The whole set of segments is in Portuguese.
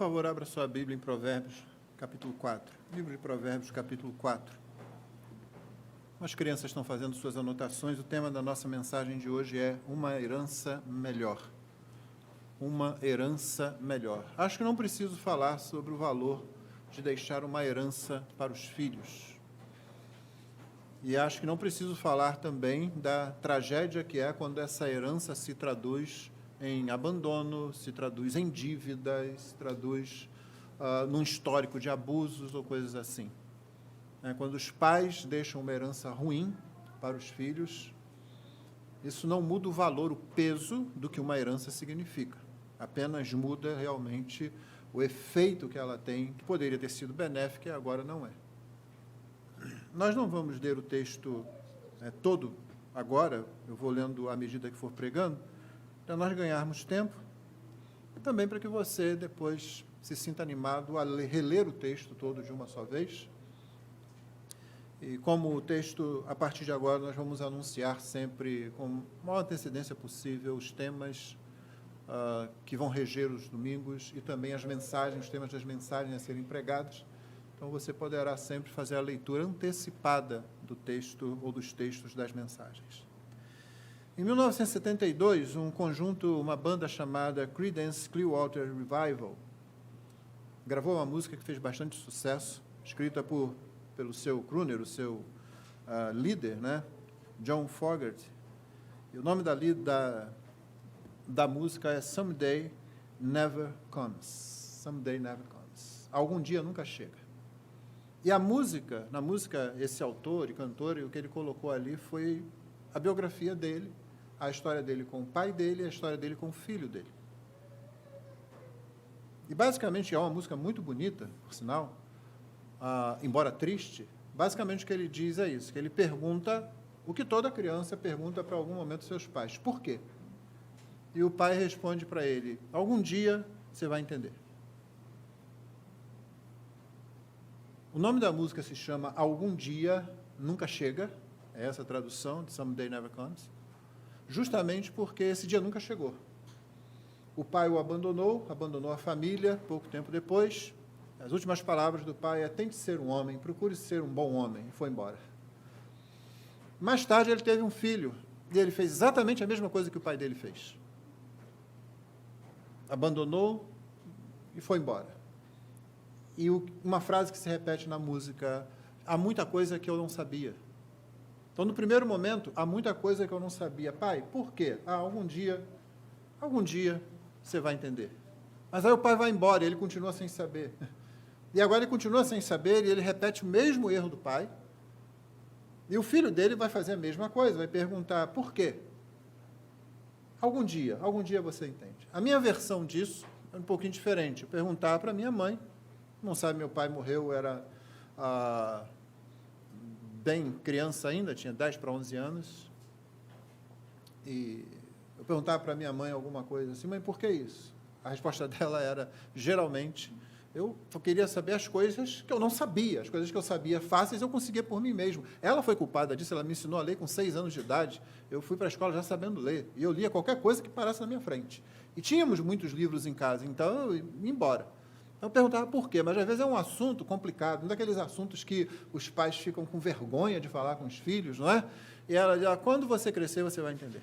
favor, abra sua Bíblia em Provérbios, capítulo 4. Livro de Provérbios, capítulo 4. As crianças estão fazendo suas anotações. O tema da nossa mensagem de hoje é uma herança melhor. Uma herança melhor. Acho que não preciso falar sobre o valor de deixar uma herança para os filhos. E acho que não preciso falar também da tragédia que é quando essa herança se traduz em abandono, se traduz em dívidas, se traduz num histórico de abusos ou coisas assim. Quando os pais deixam uma herança ruim para os filhos, isso não muda o valor, o peso do que uma herança significa. Apenas muda realmente o efeito que ela tem, que poderia ter sido benéfico e agora não é. Nós não vamos ler o texto todo agora, eu vou lendo à medida que for pregando, para nós ganharmos tempo, também para que você depois se sinta animado a reler o texto todo de uma só vez. E como o texto, a partir de agora, nós vamos anunciar sempre, com a maior antecedência possível, os temas que vão reger os domingos e também as mensagens, os temas das mensagens a serem pregadas. Então, você poderá sempre fazer a leitura antecipada do texto ou dos textos das mensagens. Em 1972, uma banda chamada Creedence Clearwater Revival, gravou uma música que fez bastante sucesso, escrita pelo seu crooner, o seu líder, John Fogerty. E o nome da música é Someday Never Comes. Someday Never Comes. Algum dia nunca chega. E na música, esse autor e cantor, o que ele colocou ali foi a biografia dele, a história dele com o pai dele e a história dele com o filho dele. E, basicamente, é uma música muito bonita, por sinal, embora triste. Basicamente, o que ele diz é isso, que ele pergunta o que toda criança pergunta para algum momento seus pais. Por quê? E o pai responde para ele, algum dia você vai entender. O nome da música se chama Algum Dia Nunca Chega, é essa a tradução de Someday Never Comes, justamente porque esse dia nunca chegou. O pai o abandonou a família, pouco tempo depois. As últimas palavras do pai tente ser um homem, procure ser um bom homem, e foi embora. Mais tarde ele teve um filho, e ele fez exatamente a mesma coisa que o pai dele fez. Abandonou e foi embora. E uma frase que se repete na música, há muita coisa que eu não sabia. Então, no primeiro momento, há muita coisa que eu não sabia. Pai, por quê? Algum dia você vai entender. Mas aí o pai vai embora e ele continua sem saber. E agora ele continua sem saber e ele repete o mesmo erro do pai. E o filho dele vai fazer a mesma coisa, vai perguntar, por quê? Algum dia você entende. A minha versão disso é um pouquinho diferente. Eu perguntar para minha mãe, não sabe, meu pai morreu, era bem criança ainda, tinha 10 para 11 anos, e eu perguntava para minha mãe alguma coisa assim, mãe, por que isso? A resposta dela era, geralmente, eu queria saber as coisas que eu não sabia, as coisas que eu sabia fáceis, eu conseguia por mim mesmo. Ela foi culpada disso, ela me ensinou a ler com 6 anos de idade, eu fui para a escola já sabendo ler, e eu lia qualquer coisa que parasse na minha frente. E tínhamos muitos livros em casa, então eu ia embora. Eu perguntava por quê, mas às vezes é um assunto complicado, um daqueles assuntos que os pais ficam com vergonha de falar com os filhos, não é? E ela diz, quando você crescer, você vai entender.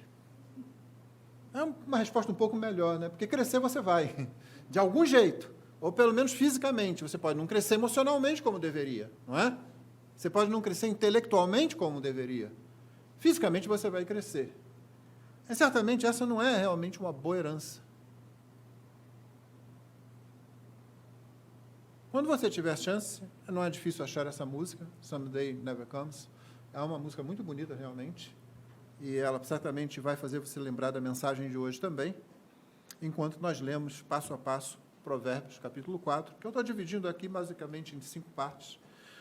É uma resposta um pouco melhor, né? Porque crescer você vai, de algum jeito, ou pelo menos fisicamente. Você pode não crescer emocionalmente como deveria, não é? Você pode não crescer intelectualmente como deveria. Fisicamente você vai crescer. E certamente essa não é realmente uma boa herança. Quando você tiver chance, não é difícil achar essa música, Someday Never Comes. É uma música muito bonita, realmente, e ela certamente vai fazer você lembrar da mensagem de hoje também, enquanto nós lemos, passo a passo, Provérbios, capítulo 4, que eu estou dividindo aqui, basicamente, em 5 partes.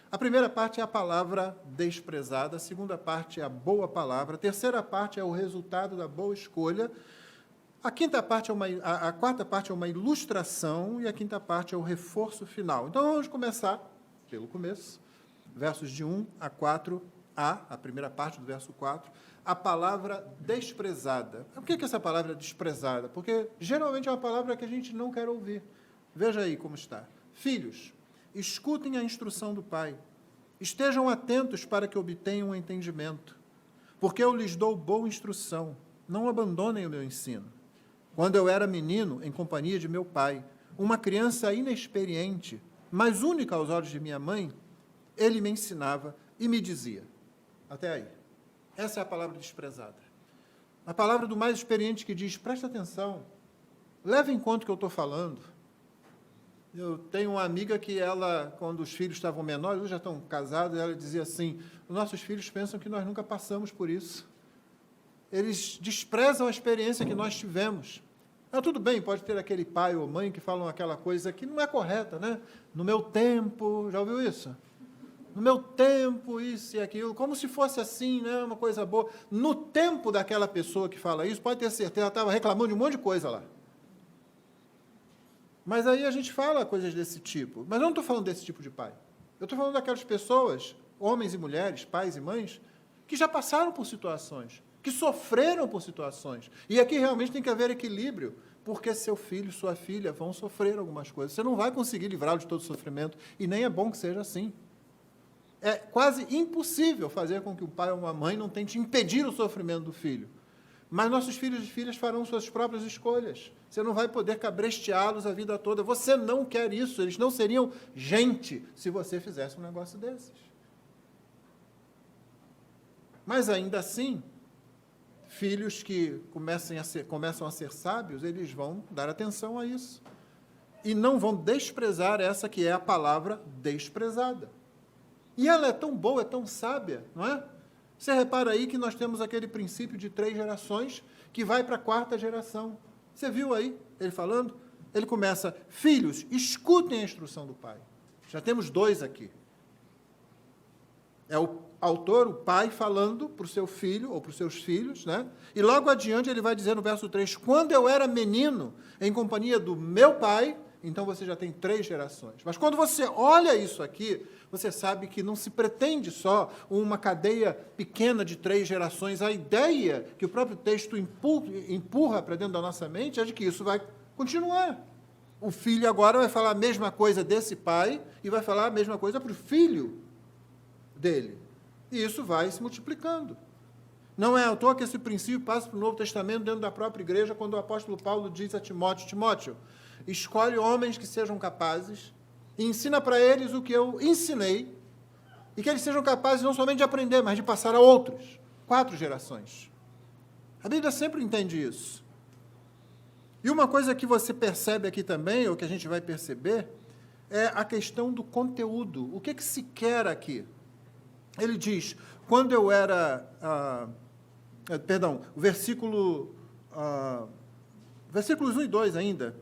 A primeira parte é a palavra desprezada, a segunda parte é a boa palavra, a terceira parte é o resultado da boa escolha, a quarta parte é uma ilustração e a quinta parte é o reforço final. Então, vamos começar pelo começo, versos de 1 a 4a, a primeira parte do verso 4, a palavra desprezada. Por que essa palavra é desprezada? Porque geralmente é uma palavra que a gente não quer ouvir. Veja aí como está. Filhos, escutem a instrução do Pai. Estejam atentos para que obtenham um entendimento, porque eu lhes dou boa instrução. Não abandonem o meu ensino. Quando eu era menino, em companhia de meu pai, uma criança inexperiente, mas única aos olhos de minha mãe, ele me ensinava e me dizia. Até aí. Essa é a palavra desprezada. A palavra do mais experiente que diz, presta atenção, leve em conta o que eu estou falando. Eu tenho uma amiga que ela, quando os filhos estavam menores, eles já estão casados, ela dizia assim, os nossos filhos pensam que nós nunca passamos por isso. Eles desprezam a experiência que nós tivemos. Tudo bem, pode ter aquele pai ou mãe que falam aquela coisa que não é correta, né? No meu tempo, já ouviu isso? No meu tempo, isso e aquilo, como se fosse assim, né? Uma coisa boa. No tempo daquela pessoa que fala isso, pode ter certeza, ela estava reclamando de um monte de coisa lá. Mas aí a gente fala coisas desse tipo. Mas eu não estou falando desse tipo de pai. Eu estou falando daquelas pessoas, homens e mulheres, pais e mães, que já passaram por situações, que sofreram por situações. E aqui realmente tem que haver equilíbrio, porque seu filho, sua filha vão sofrer algumas coisas. Você não vai conseguir livrá-lo de todo sofrimento, e nem é bom que seja assim. É quase impossível fazer com que um pai ou uma mãe não tente impedir o sofrimento do filho. Mas nossos filhos e filhas farão suas próprias escolhas. Você não vai poder cabresteá-los a vida toda. Você não quer isso. Eles não seriam gente se você fizesse um negócio desses. Mas, ainda assim, filhos que começam a ser sábios, eles vão dar atenção a isso. E não vão desprezar essa que é a palavra desprezada. E ela é tão boa, é tão sábia, não é? Você repara aí que nós temos aquele princípio de 3 gerações que vai para a 4ª geração. Você viu aí ele falando? Ele começa, filhos, escutem a instrução do pai. Já temos 2 aqui. É o autor, o pai, falando para o seu filho, ou para os seus filhos, né? E logo adiante ele vai dizer no verso 3, quando eu era menino, em companhia do meu pai, então você já tem 3 gerações. Mas quando você olha isso aqui, você sabe que não se pretende só uma cadeia pequena de 3 gerações. A ideia que o próprio texto empurra para dentro da nossa mente é de que isso vai continuar. O filho agora vai falar a mesma coisa desse pai e vai falar a mesma coisa para o filho dele. E isso vai se multiplicando. Não é à toa que esse princípio passa para o Novo Testamento dentro da própria igreja, quando o apóstolo Paulo diz a Timóteo, Timóteo, escolhe homens que sejam capazes e ensina para eles o que eu ensinei e que eles sejam capazes não somente de aprender, mas de passar a outros. 4 gerações. A Bíblia sempre entende isso. E uma coisa que você percebe aqui também, ou que a gente vai perceber, é a questão do conteúdo. O que se quer aqui? Ele diz, quando eu era... o versículos 1 e 2 ainda.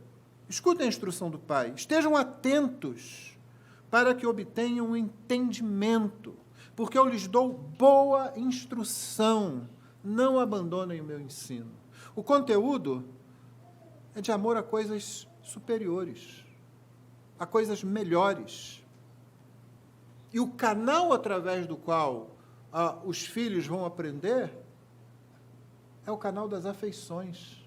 Escutem a instrução do Pai. Estejam atentos para que obtenham um entendimento, porque eu lhes dou boa instrução. Não abandonem o meu ensino. O conteúdo é de amor a coisas superiores, a coisas melhores. E o canal através do qual os filhos vão aprender é o canal das afeições.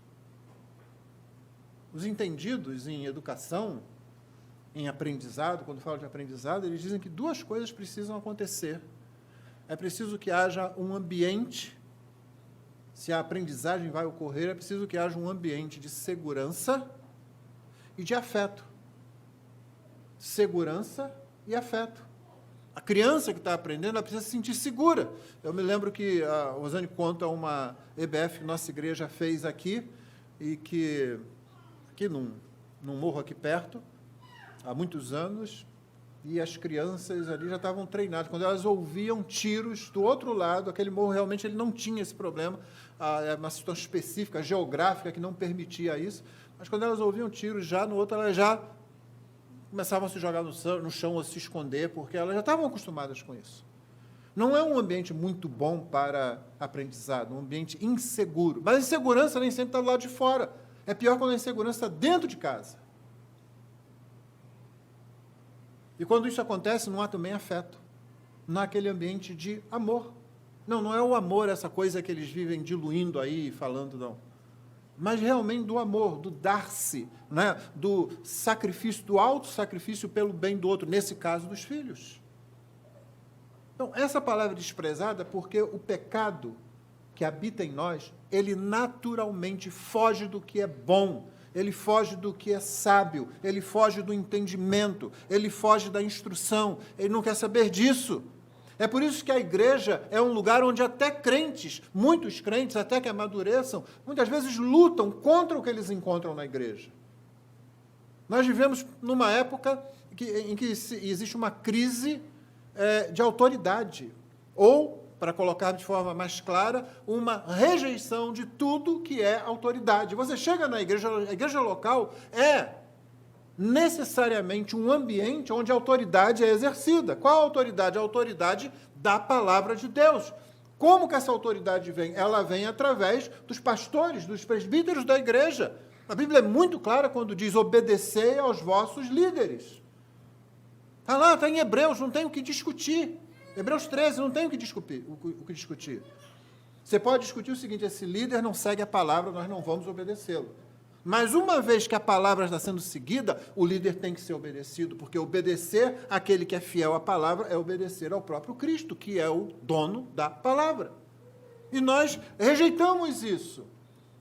Os entendidos em educação, em aprendizado, quando falam de aprendizado, eles dizem que 2 coisas precisam acontecer. É preciso que haja um ambiente, se a aprendizagem vai ocorrer, é preciso que haja um ambiente de segurança e de afeto. Segurança e afeto. A criança que está aprendendo, ela precisa se sentir segura. Eu me lembro que a Rosane conta uma EBF que nossa igreja fez aqui, e que aqui num morro aqui perto, há muitos anos, e as crianças ali já estavam treinadas. Quando elas ouviam tiros do outro lado, aquele morro realmente ele não tinha esse problema, é uma situação específica, geográfica, que não permitia isso, mas quando elas ouviam tiros já no outro, elas já começavam a se jogar no chão ou se esconder, porque elas já estavam acostumadas com isso. Não é um ambiente muito bom para aprendizado, um ambiente inseguro. Mas a insegurança nem sempre está do lado de fora. É pior quando a insegurança está dentro de casa. E quando isso acontece, não há também afeto. Não há aquele ambiente de amor. Não é o amor, essa coisa que eles vivem diluindo aí, falando, não. mas realmente do amor, do dar-se, né? Do sacrifício, do auto-sacrifício pelo bem do outro, nesse caso dos filhos. Então, essa palavra desprezada, porque o pecado que habita em nós, ele naturalmente foge do que é bom, ele foge do que é sábio, ele foge do entendimento, ele foge da instrução, ele não quer saber disso. É por isso que a igreja é um lugar onde até crentes, muitos crentes, até que amadureçam, muitas vezes lutam contra o que eles encontram na igreja. Nós vivemos numa época em que existe uma crise de autoridade, ou, para colocar de forma mais clara, uma rejeição de tudo que é autoridade. Você chega na igreja, a igreja local é necessariamente um ambiente onde a autoridade é exercida. Qual a autoridade? A autoridade da palavra de Deus. Como que essa autoridade vem? Ela vem através dos pastores, dos presbíteros da igreja. A Bíblia é muito clara quando diz: obedecei aos vossos líderes. Está lá, está em Hebreus, não tem o que discutir. Hebreus 13, não tem o que discutir. Você pode discutir o seguinte: esse líder não segue a palavra, nós não vamos obedecê-lo. Mas uma vez que a palavra está sendo seguida, o líder tem que ser obedecido, porque obedecer àquele que é fiel à palavra é obedecer ao próprio Cristo, que é o dono da palavra. E nós rejeitamos isso.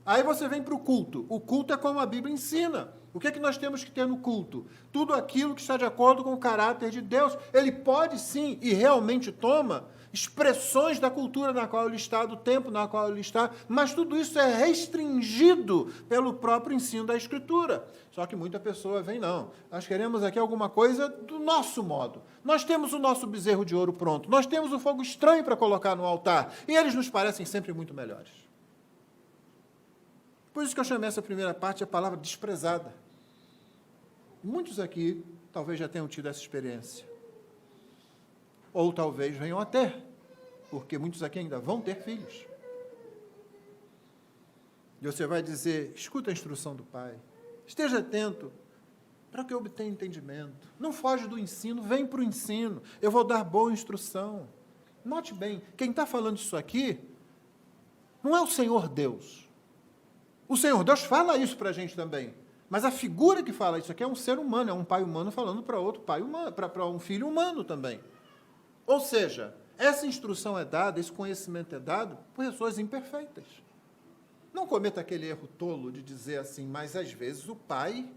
Aí você vem para o culto. O culto é como a Bíblia ensina. O que é que nós temos que ter no culto? Tudo aquilo que está de acordo com o caráter de Deus. Ele pode sim, e realmente toma, expressões da cultura na qual ele está, do tempo na qual ele está, mas tudo isso é restringido pelo próprio ensino da Escritura. Só que muita pessoa vem, não, nós queremos aqui alguma coisa do nosso modo. Nós temos o nosso bezerro de ouro pronto, nós temos o fogo estranho para colocar no altar, e eles nos parecem sempre muito melhores. Por isso que eu chamei essa primeira parte a palavra desprezada. Muitos aqui talvez já tenham tido essa experiência. Ou talvez venham a ter, porque muitos aqui ainda vão ter filhos. E você vai dizer: escuta a instrução do pai, esteja atento para que eu obtenha entendimento. Não foge do ensino, vem para o ensino, eu vou dar boa instrução. Note bem, quem está falando isso aqui não é o Senhor Deus. O Senhor Deus fala isso para a gente também. Mas a figura que fala isso aqui é um ser humano, é um pai humano falando para outro pai humano, para um filho humano também. Ou seja, essa instrução é dada, esse conhecimento é dado por pessoas imperfeitas. Não cometa aquele erro tolo de dizer assim: mas às vezes o pai...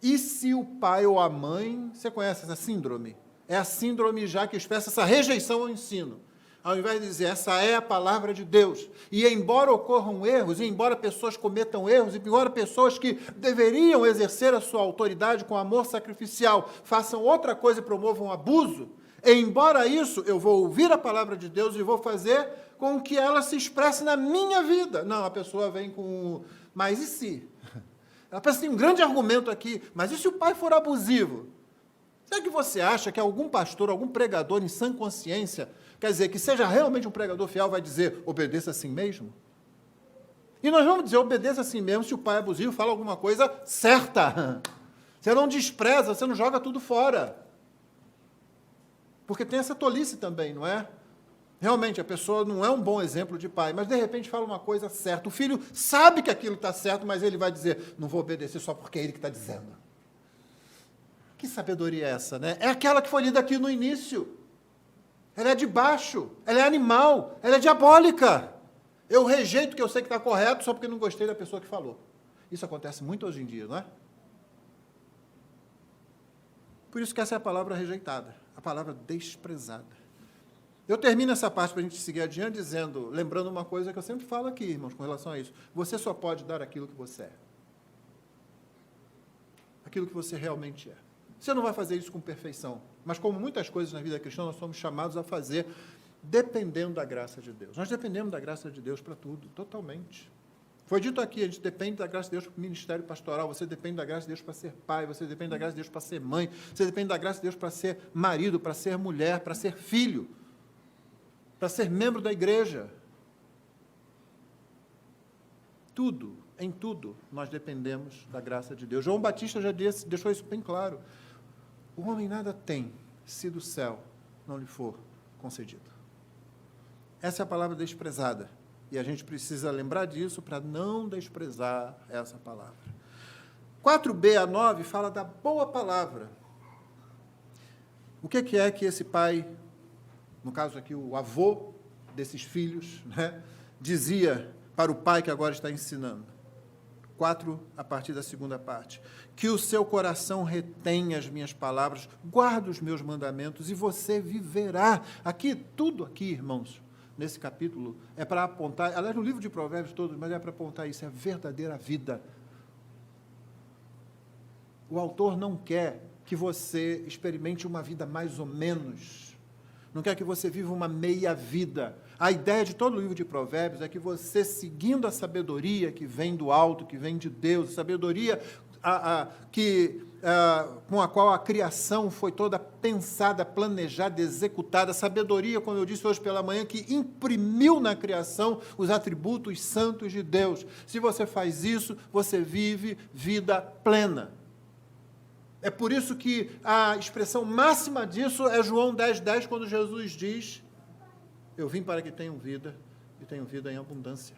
E se o pai ou a mãe... Você conhece essa síndrome? É a síndrome já que expressa essa rejeição ao ensino. Ao invés de dizer: essa é a palavra de Deus. E embora ocorram erros, e embora pessoas cometam erros, e embora pessoas que deveriam exercer a sua autoridade com amor sacrificial façam outra coisa e promovam abuso, e embora isso, eu vou ouvir a palavra de Deus e vou fazer com que ela se expresse na minha vida. Não, a pessoa vem com: mas e se? Ela pensa que tem um grande argumento aqui: mas e se o pai for abusivo? Será que você acha que algum pastor, algum pregador em sã consciência, quer dizer, que seja realmente um pregador fiel, vai dizer: obedeça a si mesmo? E nós vamos dizer: obedeça a si mesmo se o pai abusivo fala alguma coisa certa. Você não despreza, você não joga tudo fora. Porque tem essa tolice também, não é? Realmente, a pessoa não é um bom exemplo de pai, mas de repente fala uma coisa certa. O filho sabe que aquilo está certo, mas ele vai dizer: não vou obedecer só porque é ele que está dizendo. Que sabedoria é essa, né? É aquela que foi lida aqui no início. Ela é de baixo, ela é animal, ela é diabólica. Eu rejeito o que eu sei que está correto só porque não gostei da pessoa que falou. Isso acontece muito hoje em dia, não é? Por isso que essa é a palavra rejeitada, a palavra desprezada. Eu termino essa parte para a gente seguir adiante dizendo, lembrando uma coisa que eu sempre falo aqui, irmãos, com relação a isso. Você só pode dar aquilo que você é. Aquilo que você realmente é. Você não vai fazer isso com perfeição, mas como muitas coisas na vida cristã, nós somos chamados a fazer dependendo da graça de Deus. Nós dependemos da graça de Deus para tudo, totalmente. Foi dito aqui, a gente depende da graça de Deus para o ministério pastoral, você depende da graça de Deus para ser pai, você depende da graça de Deus para ser mãe, você depende da graça de Deus para ser marido, para ser mulher, para ser filho, para ser membro da igreja. Tudo, em tudo, nós dependemos da graça de Deus. João Batista já deixou isso bem claro. O homem nada tem, se do céu não lhe for concedido. Essa é a palavra desprezada. E a gente precisa lembrar disso para não desprezar essa palavra. 4b a 9 fala da boa palavra. O que é que esse pai, no caso aqui o avô desses filhos, né, dizia para o pai que agora está ensinando? 4, a partir da segunda parte. Que o seu coração retenha as minhas palavras, guarda os meus mandamentos e você viverá. Aqui, tudo aqui, irmãos, nesse capítulo, é para apontar, aliás, no livro de Provérbios todos, mas é para apontar isso, é a verdadeira vida. O autor não quer que você experimente uma vida mais ou menos, não quer que você viva uma meia vida. A ideia de todo o livro de Provérbios é que você, seguindo a sabedoria que vem do alto, que vem de Deus, a sabedoria com a qual a criação foi toda pensada, planejada, executada, sabedoria, como eu disse hoje pela manhã, que imprimiu na criação os atributos santos de Deus. Se você faz isso, você vive vida plena. É por isso que a expressão máxima disso é João 10:10, quando Jesus diz: eu vim para que tenham vida, e tenham vida em abundância.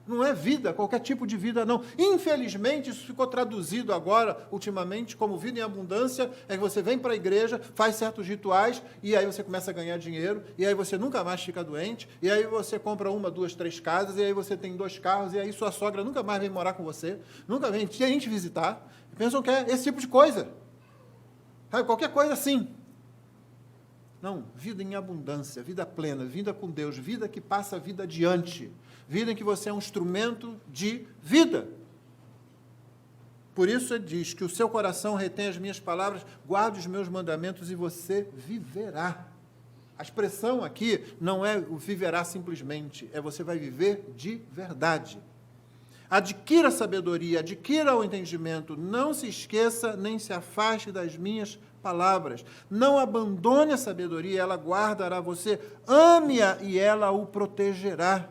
Não é vida, qualquer tipo de vida, não. Infelizmente, isso ficou traduzido agora, ultimamente, como vida em abundância, é que você vem para a igreja, faz certos rituais, e aí você começa a ganhar dinheiro, e aí você nunca mais fica doente, e aí você compra 1, 2, 3 casas, e aí você tem 2 carros, e aí sua sogra nunca mais vem morar com você, nunca vem te visitar. Pensam que é esse tipo de coisa. Sabe, qualquer coisa assim. Não, vida em abundância, vida plena, vida com Deus, vida que passa a vida adiante, vida em que você é um instrumento de vida. Por isso ele diz que o seu coração retém as minhas palavras, guarde os meus mandamentos e você viverá. A expressão aqui não é o viverá simplesmente, é você vai viver de verdade. Adquira a sabedoria, adquira o entendimento, não se esqueça nem se afaste das minhas palavras. Não abandone a sabedoria, ela guardará você. Ame-a e ela o protegerá.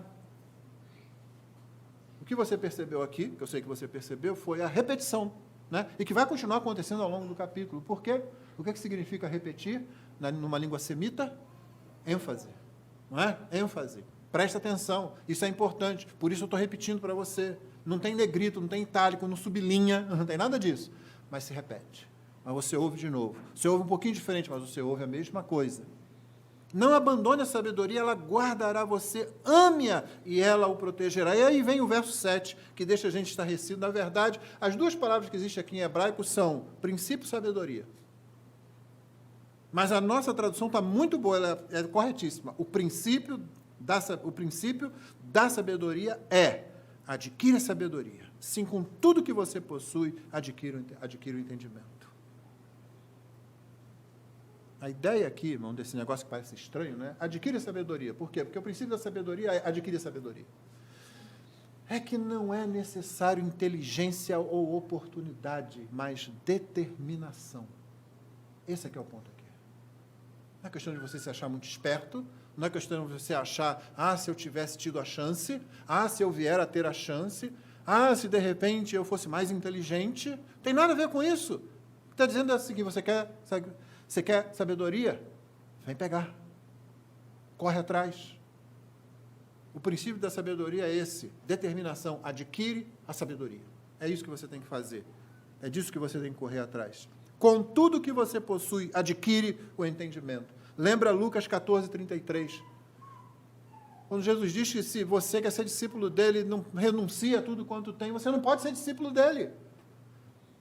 O que você percebeu aqui, que eu sei que você percebeu, foi a repetição, né? E que vai continuar acontecendo ao longo do capítulo. Por quê? O que significa repetir numa língua semita? ênfase, não é? ênfase. Presta atenção, isso é importante, por isso eu estou repetindo para você. Não tem negrito, não tem itálico, não sublinha, não tem nada disso, mas se repete. Mas você ouve de novo. Você ouve um pouquinho diferente, mas você ouve a mesma coisa. Não abandone a sabedoria, ela guardará você, ame-a e ela o protegerá. E aí vem o verso 7, que deixa a gente estarrecido. Na verdade, as duas palavras que existem aqui em hebraico são princípio e sabedoria. Mas a nossa tradução está muito boa, ela é corretíssima. O princípio da sabedoria é: adquira a sabedoria. Sim, com tudo que você possui, adquira o entendimento. A ideia aqui, irmão, desse negócio que parece estranho, né? Adquire a sabedoria. Por quê? Porque o princípio da sabedoria é adquirir a sabedoria. É que não é necessário inteligência ou oportunidade, mas determinação. Esse é que é o ponto aqui. Não é questão de você se achar muito esperto, não é questão de você achar, se eu tivesse tido a chance, se eu vier a ter a chance, se de repente eu fosse mais inteligente. Não tem nada a ver com isso. O que está dizendo é o seguinte: você quer sabedoria? Vem pegar. Corre atrás. O princípio da sabedoria é esse: determinação. Adquire a sabedoria. É isso que você tem que fazer. É disso que você tem que correr atrás. Com tudo que você possui, adquire o entendimento. Lembra Lucas 14:33. Quando Jesus diz que se você quer ser discípulo dele, não renuncia a tudo quanto tem, você não pode ser discípulo dele.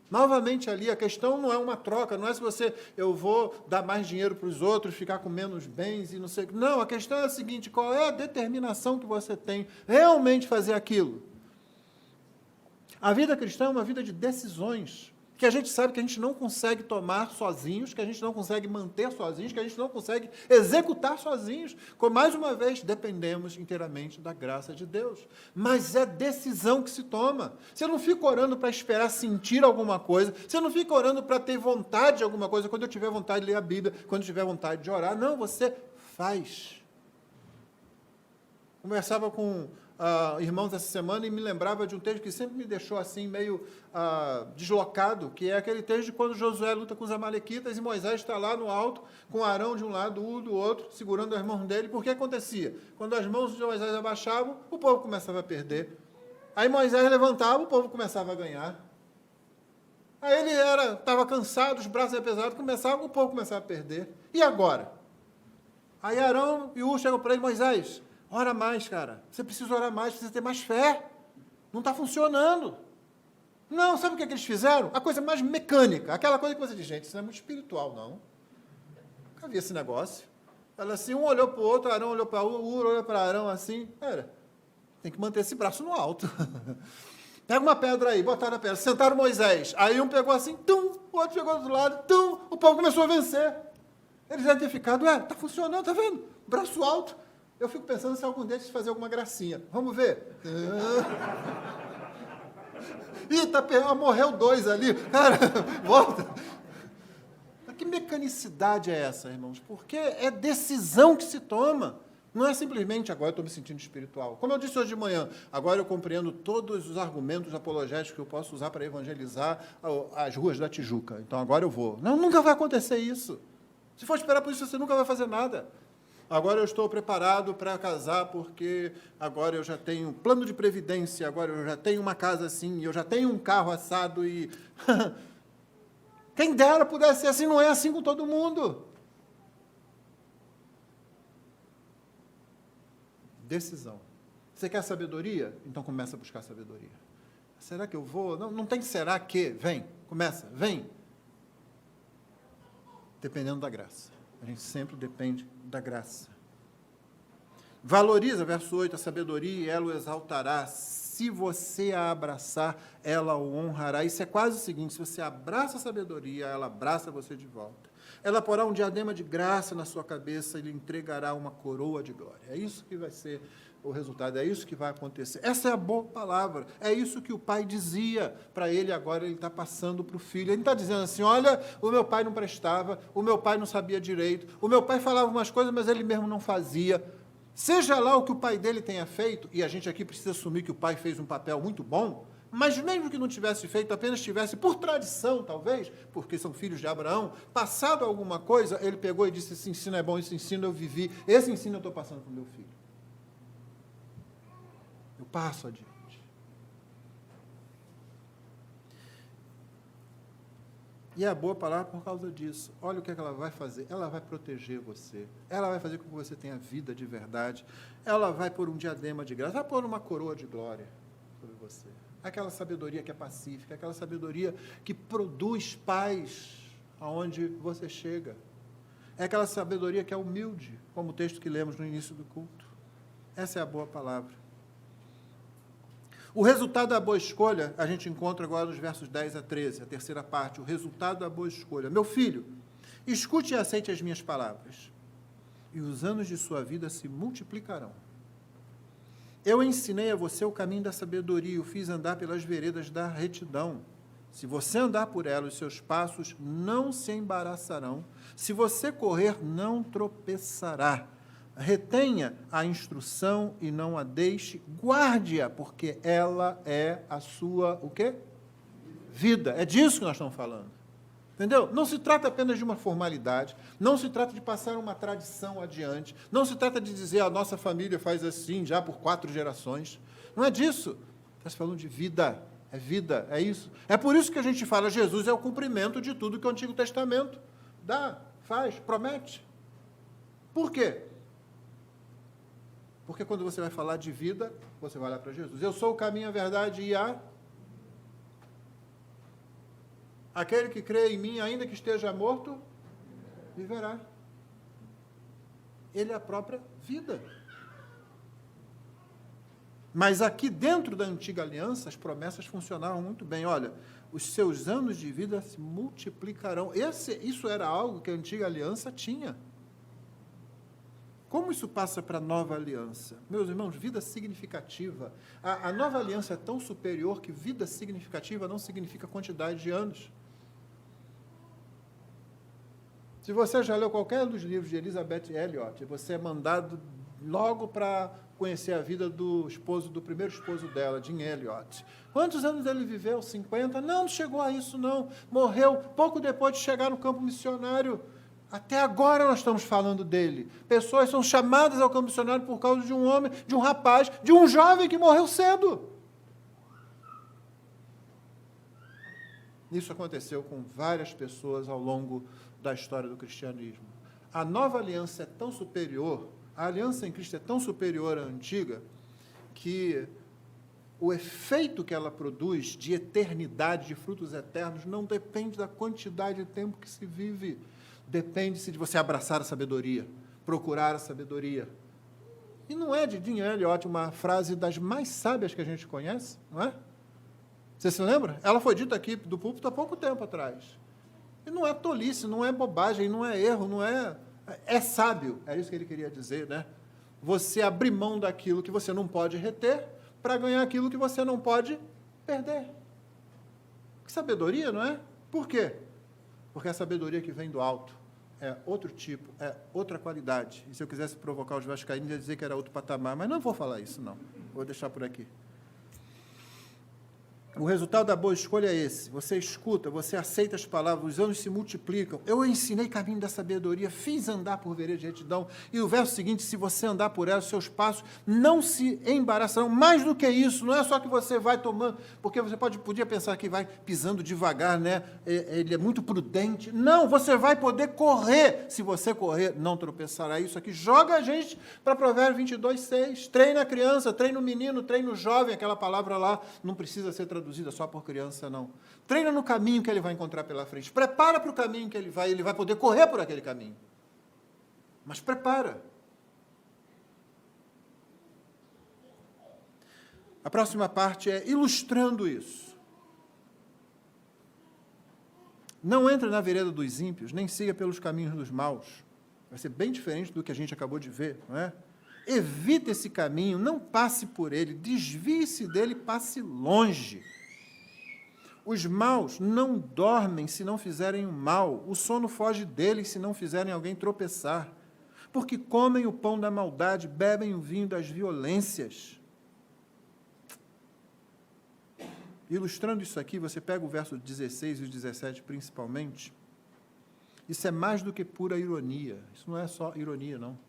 Novamente ali, a questão não é uma troca, não é se eu vou dar mais dinheiro para os outros, ficar com menos bens e não sei o que. Não, a questão é a seguinte: qual é a determinação que você tem realmente fazer aquilo? A vida cristã é uma vida de decisões, que a gente sabe que a gente não consegue tomar sozinhos, que a gente não consegue manter sozinhos, que a gente não consegue executar sozinhos. Mais uma vez, dependemos inteiramente da graça de Deus. Mas é decisão que se toma. Você não fica orando para esperar sentir alguma coisa, você não fica orando para ter vontade de alguma coisa, quando eu tiver vontade de ler a Bíblia, quando eu tiver vontade de orar. Não, você faz. Conversava com irmãos, essa semana e me lembrava de um texto que sempre me deixou assim meio deslocado, que é aquele texto de quando Josué luta com os amalequitas e Moisés está lá no alto, com Arão de um lado, U do outro, segurando as mãos dele. Por que acontecia? Quando as mãos de Moisés abaixavam, o povo começava a perder. Aí Moisés levantava, o povo começava a ganhar. Aí ele estava cansado, os braços eram pesados, o povo começava a perder. E agora? Aí Arão e U chegam para ele: Moisés, ora mais, cara. Você precisa orar mais, precisa ter mais fé. Não está funcionando. Não, sabe o que eles fizeram? A coisa mais mecânica, aquela coisa que você diz: gente, isso não é muito espiritual, não. Nunca vi esse negócio. Ela assim, um olhou para o outro, Arão olhou para U olhou para Arão assim: tem que manter esse braço no alto. Pega uma pedra aí, botaram a pedra, sentaram Moisés. Aí um pegou assim, tum, o outro pegou do outro lado, tum, o povo começou a vencer. Eles devem ter ficado, está funcionando, está vendo? Braço alto. Eu fico pensando se algum deles fazer alguma gracinha. Vamos ver. Ih, morreu 2 ali. Cara, volta. Que mecanicidade é essa, irmãos? Porque é decisão que se toma. Não é simplesmente, agora eu estou me sentindo espiritual. Como eu disse hoje de manhã, agora eu compreendo todos os argumentos apologéticos que eu posso usar para evangelizar as ruas da Tijuca. Então agora eu vou. Não, nunca vai acontecer isso. Se for esperar por isso, você nunca vai fazer nada. Agora eu estou preparado para casar porque agora eu já tenho um plano de previdência, agora eu já tenho uma casa assim, eu já tenho um carro assado e... Quem dera pudesse ser assim, não é assim com todo mundo. Decisão. Você quer sabedoria? Então começa a buscar sabedoria. Será que eu vou? Não tem será que. Vem, começa, vem. Dependendo da graça. A gente sempre depende da graça. Valoriza, verso 8, a sabedoria e ela o exaltará. Se você a abraçar, ela o honrará. Isso é quase o seguinte: se você abraça a sabedoria, ela abraça você de volta. Ela porá um diadema de graça na sua cabeça e lhe entregará uma coroa de glória. É isso que vai ser o resultado, é isso que vai acontecer. Essa é a boa palavra, é isso que o pai dizia para ele, agora ele está passando para o filho. Ele não está dizendo assim: olha, o meu pai não prestava, o meu pai não sabia direito, o meu pai falava umas coisas, mas ele mesmo não fazia. Seja lá o que o pai dele tenha feito, e a gente aqui precisa assumir que o pai fez um papel muito bom, mas mesmo que não tivesse feito, apenas tivesse, por tradição talvez, porque são filhos de Abraão, passado alguma coisa, ele pegou e disse: esse ensino é bom, esse ensino eu vivi, esse ensino eu estou passando para o meu filho. Eu passo adiante. E é a boa palavra por causa disso. Olha o que ela vai fazer. Ela vai proteger você. Ela vai fazer com que você tenha vida de verdade. Ela vai pôr um diadema de graça. Vai pôr uma coroa de glória sobre você. Aquela sabedoria que é pacífica, aquela sabedoria que produz paz aonde você chega. É aquela sabedoria que é humilde, como o texto que lemos no início do culto. Essa é a boa palavra. O resultado da boa escolha, a gente encontra agora nos versos 10 a 13, a terceira parte, o resultado da boa escolha. Meu filho, escute e aceite as minhas palavras, e os anos de sua vida se multiplicarão. Eu ensinei a você o caminho da sabedoria, o fiz andar pelas veredas da retidão. Se você andar por ela, os seus passos não se embaraçarão. Se você correr, não tropeçará. Retenha a instrução e não a deixe, guarde-a, porque ela é a sua, o quê? Vida. É disso que nós estamos falando. Entendeu? Não se trata apenas de uma formalidade, não se trata de passar uma tradição adiante, não se trata de dizer a nossa família faz assim já por 4 gerações. Não é disso. Está se falando de vida. É vida, é isso. É por isso que a gente fala: Jesus é o cumprimento de tudo que o Antigo Testamento dá, faz, promete. Por quê? Porque quando você vai falar de vida, você vai olhar para Jesus. Eu sou o caminho, a verdade e a... Aquele que crê em mim, ainda que esteja morto, viverá. Ele é a própria vida. Mas aqui dentro da antiga aliança, as promessas funcionavam muito bem. Olha, os seus anos de vida se multiplicarão. Isso era algo que a antiga aliança tinha. Como isso passa para a nova aliança? Meus irmãos, vida significativa. A nova aliança é tão superior que vida significativa não significa quantidade de anos. Se você já leu qualquer dos livros de Elizabeth Elliot, você é mandado logo para conhecer a vida do primeiro esposo dela, Jim Elliot. Quantos anos ele viveu? 50? Não chegou a isso, não. Morreu pouco depois de chegar no campo missionário. Até agora nós estamos falando dele. Pessoas são chamadas ao campo missionário por causa de um homem, de um rapaz, de um jovem que morreu cedo. Isso aconteceu com várias pessoas ao longo da história do cristianismo. A nova aliança é tão superior, a aliança em Cristo é tão superior à antiga, que o efeito que ela produz de eternidade, de frutos eternos, não depende da quantidade de tempo que se vive. Depende-se de você abraçar a sabedoria, procurar a sabedoria. E não é de Jim Elliot uma frase das mais sábias que a gente conhece, não é? Você se lembra? Ela foi dita aqui do púlpito há pouco tempo atrás. E não é tolice, não é bobagem, não é erro, não é... É sábio, é isso que ele queria dizer, né? Você abrir mão daquilo que você não pode reter para ganhar aquilo que você não pode perder. Que sabedoria, não é? Por quê? Porque a sabedoria que vem do alto é outro tipo, é outra qualidade. E se eu quisesse provocar os vascaínos, ia dizer que era outro patamar, mas não vou falar isso, não. Vou deixar por aqui. O resultado da boa escolha é esse. Você escuta, você aceita as palavras, os anos se multiplicam. Eu ensinei caminho da sabedoria, fiz andar por vereda de retidão. E o verso seguinte, se você andar por ela, os seus passos não se embaraçarão. Mais do que isso, não é só que você vai tomando, porque você podia pensar que vai pisando devagar, né? Ele é muito prudente. Não, você vai poder correr. Se você correr, não tropeçará. Isso aqui joga a gente para Provérbios 22:6. Treina a criança, treina o menino, treina o jovem. Aquela palavra lá não precisa ser traduzida só por criança, não. Treina no caminho que ele vai encontrar pela frente. Prepara para o caminho que ele vai poder correr por aquele caminho. Mas prepara. A próxima parte é ilustrando isso. Não entre na vereda dos ímpios, nem siga pelos caminhos dos maus. Vai ser bem diferente do que a gente acabou de ver, não é? Evite esse caminho, não passe por ele, desvie-se dele, passe longe. Os maus não dormem se não fizerem o mal, o sono foge deles se não fizerem alguém tropeçar, porque comem o pão da maldade, bebem o vinho das violências. Ilustrando isso aqui, você pega o verso 16 e o 17 principalmente, isso é mais do que pura ironia, isso não é só ironia, não.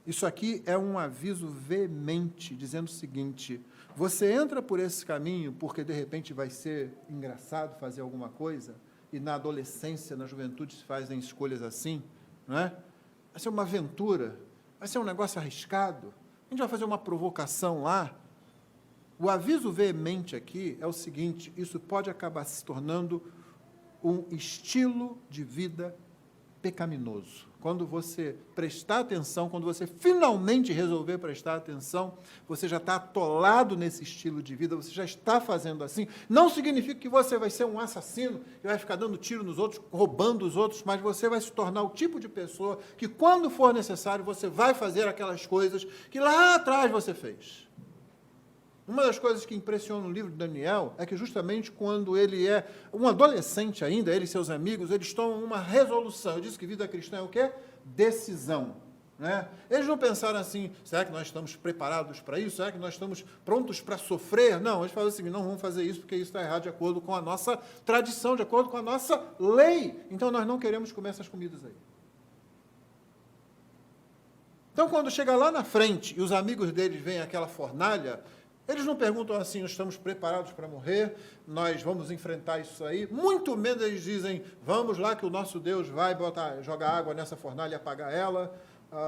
Isso aqui é um aviso veemente, dizendo o seguinte, você entra por esse caminho porque, de repente, vai ser engraçado fazer alguma coisa, e na adolescência, na juventude, se fazem escolhas assim, não é? Vai ser uma aventura, vai ser um negócio arriscado, a gente vai fazer uma provocação lá. O aviso veemente aqui é o seguinte, isso pode acabar se tornando um estilo de vida pecaminoso. Quando você prestar atenção, quando você finalmente resolver prestar atenção, você já está atolado nesse estilo de vida, você já está fazendo assim. Não significa que você vai ser um assassino e vai ficar dando tiro nos outros, roubando os outros, mas você vai se tornar o tipo de pessoa que, quando for necessário, você vai fazer aquelas coisas que lá atrás você fez. Uma das coisas que impressiona o livro de Daniel é que justamente quando ele é um adolescente ainda, ele e seus amigos, eles tomam uma resolução. Eu disse que vida cristã é o quê? Decisão. Né? Eles não pensaram assim, será que nós estamos preparados para isso? Será que nós estamos prontos para sofrer? Não, eles falaram assim, não vamos fazer isso porque isso está errado de acordo com a nossa tradição, de acordo com a nossa lei. Então nós não queremos comer essas comidas aí. Então quando chega lá na frente e os amigos deles veem aquela fornalha, eles não perguntam assim, nós estamos preparados para morrer, nós vamos enfrentar isso aí. Muito menos eles dizem, vamos lá que o nosso Deus vai jogar água nessa fornalha e apagar ela.